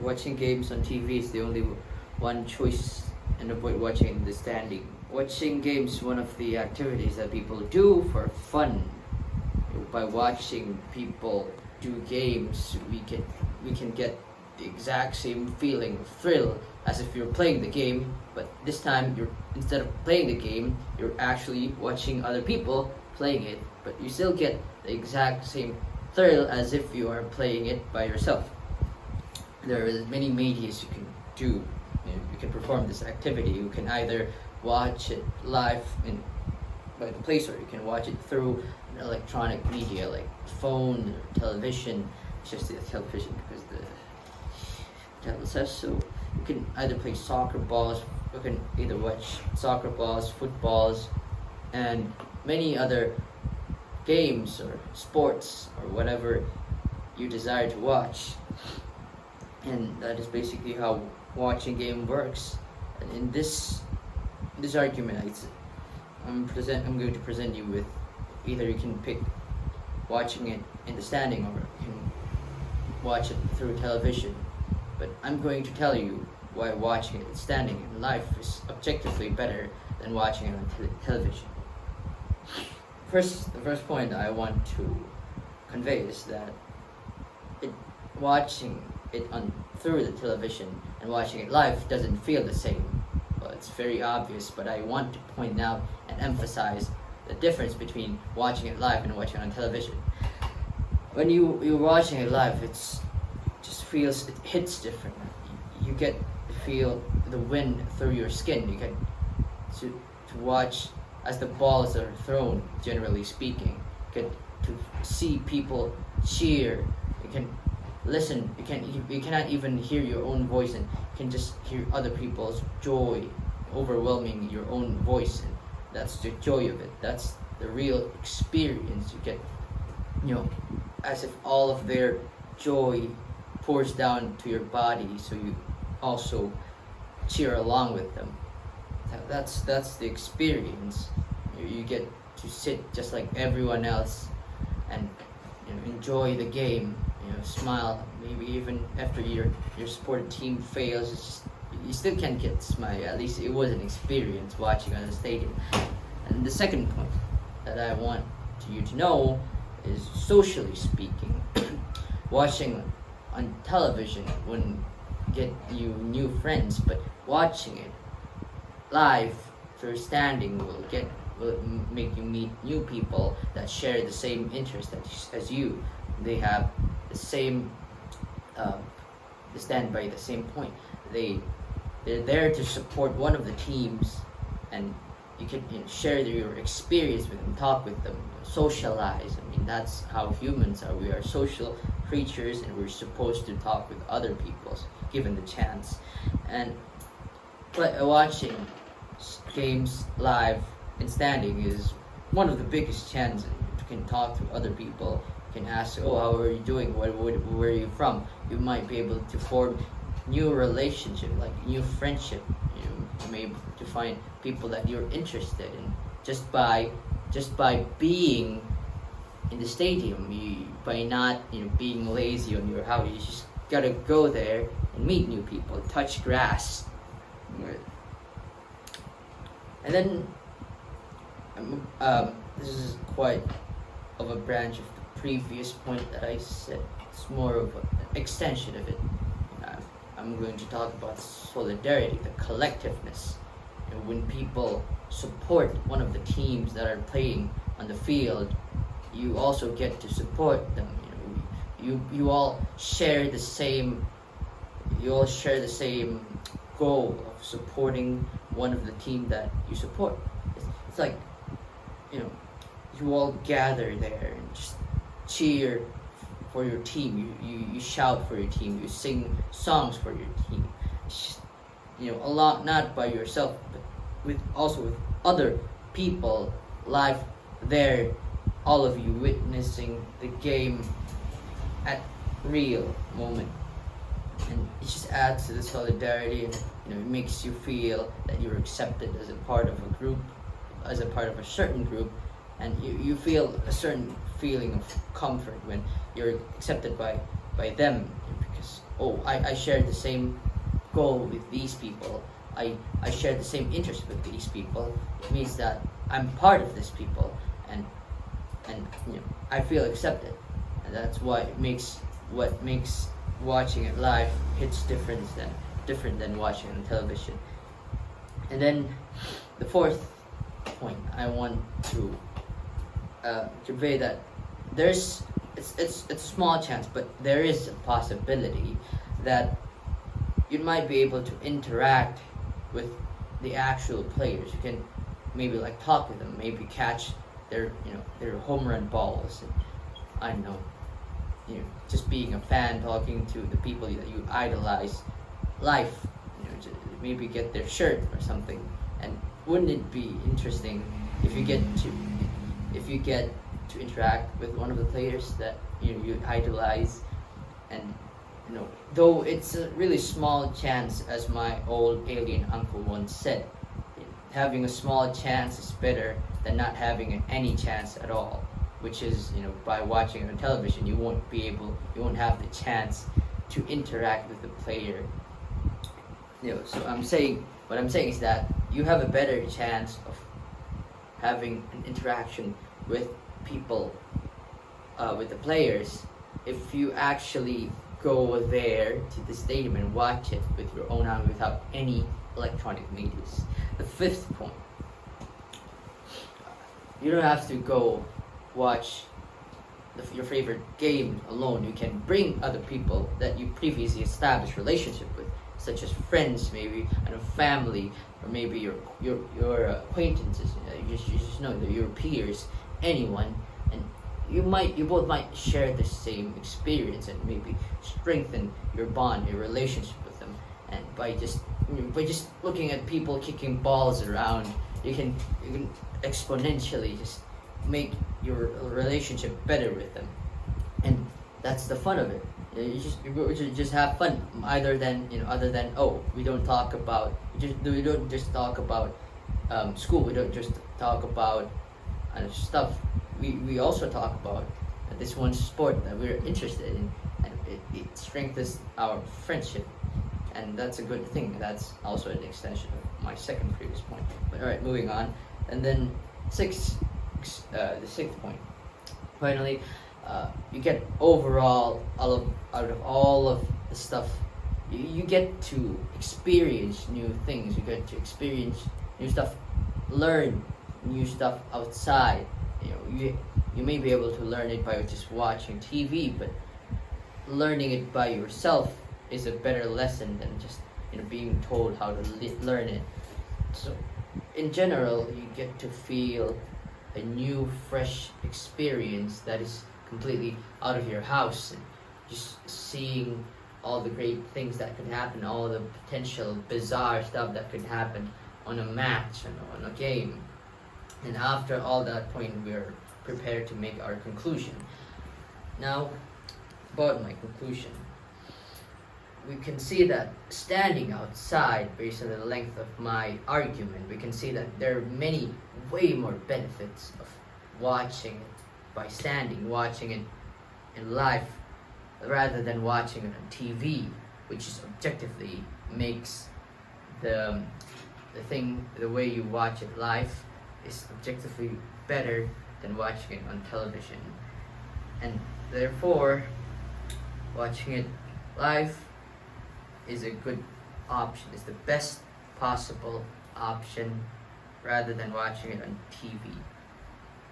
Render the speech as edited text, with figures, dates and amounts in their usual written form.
Watching games on TV is the only one choice, and avoid watching it in the standing. Watching games is one of the activities that people do for fun. By watching people do games, we can get the exact same feeling of thrill as if you're playing the game, but this time you're instead of playing the game, you're actually watching other people playing it, but you still get the exact same thrill as if you are playing it by yourself. There are many medias you can do. You can perform this activity. You can either watch it live in by the place, or you can watch it through an electronic media like phone or television. It's just the television because the title says so. You can either play soccer balls. You can either watch soccer balls, footballs, and many other games or sports or whatever you desire to watch. And that is basically how watching game works. And in this argument, I'm going to present you with either you can pick watching it in the standing, or you can watch it through television. But I'm going to tell you why watching it standing in live is objectively better than watching it on television. The first point I want to convey is that watching it through the television and watching it live doesn't feel the same. Well, it's very obvious, but I want to point out and emphasize the difference between watching it live and watching it on television. When you're watching it live, it hits different. You get to feel the wind through your skin. You get to watch as the balls are thrown, generally speaking. You get to see people cheer. You can listen. You cannot even hear your own voice, and you can just hear other people's joy overwhelming your own voice, and that's the joy of it. That's the real experience. You get, as if all of their joy pours down to your body, so you also cheer along with them. That's the experience. You get to sit just like everyone else and enjoy the game. Smile. Maybe even after your supported team fails, it's just, you still can't get to smile. At least it was an experience watching on the stadium. And the second point that I want you to know is, socially speaking, watching on television wouldn't get you new friends, but watching it live through standing will make you meet new people that share the same interest as you. They have the same they stand by the same point. They're there to support one of the teams, and you can share your experience with them, talk with them, socialize. I mean, that's how humans are. We are social creatures, and we're supposed to talk with other people given the chance. And watching games live and standing is one of the biggest chances. You can talk to other people. You can ask, how are you doing? Where are you from? You might be able to form new relationship, like new friendship. You may be able to find people that you're interested in just by being in the stadium. By not being lazy on your house. You just gotta go there and meet new people, touch grass. And then this is quite of a branch of the previous point that I said. It's more of an extension of it. I'm going to talk about solidarity, the collectiveness. When people support one of the teams that are playing on the field, you also get to support them. You all share the same. You all share the same goal of supporting one of the team that you support. It's like, you all gather there and just cheer for your team. You shout for your team. You sing songs for your team. It's just, a lot, not by yourself, but with other people live there. All of you witnessing the game at real moment, and it just adds to the solidarity, and it makes you feel that you're accepted as a part of a group, as a part of a certain group, and you feel a certain feeling of comfort when you're accepted by them, because oh, I share the same goal with these people. I share the same interest with these people. It means that I'm part of these people, and I feel accepted, and that's what makes watching it live hits different than watching it on television. And then the fourth point I want to convey that it's a small chance, but there is a possibility that you might be able to interact with the actual players. You can maybe like talk with them, maybe catch their home run balls. And, I don't know, just being a fan, talking to the people that you idolize, live. Maybe get their shirt or something. And wouldn't it be interesting if you get to interact with one of the players that you idolize? And though it's a really small chance, as my old alien uncle once said, having a small chance is better than not having any chance at all. Which is, by watching it on television, you won't have the chance to interact with the player. So what I'm saying is that you have a better chance of having an interaction with people, with the players, if you actually go there to the stadium and watch it with your own eye without any electronic medias. The fifth point, you don't have to go watch your favorite game alone. You can bring other people that you previously established relationship with, such as friends, maybe, and a family, or maybe your acquaintances. You just know that your peers, anyone, and you both might share the same experience and maybe strengthen your bond, your relationship with them. And by just looking at people kicking balls around, you can exponentially just make your relationship better with them. And that's the fun of it. You just have fun. Other than we don't just talk about school. We don't just talk about stuff. We also talk about this one sport that we're interested in, and it strengthens our friendship, and that's a good thing. That's also an extension of my second previous point. But all right, moving on. And then the sixth point. Finally, you get overall out of all of the stuff, you get to experience new things. You get to experience new stuff, learn new stuff outside. You may be able to learn it by just watching TV, but learning it by yourself is a better lesson than just being told how to learn it. So, in general, you get to feel a new, fresh experience that is completely out of your house, and just seeing all the great things that could happen, all the potential bizarre stuff that could happen on a match and on a game. And after all that point, we're prepared to make our conclusion. Now, about my conclusion, we can see that standing outside, based on the length of my argument, we can see that there are many, way more benefits of watching it by standing, watching it in live, rather than watching it on TV, which is objectively makes the way you watch it live is objectively better than watching it on television. And therefore, watching it live is a good option, is the best possible option, rather than watching it on TV.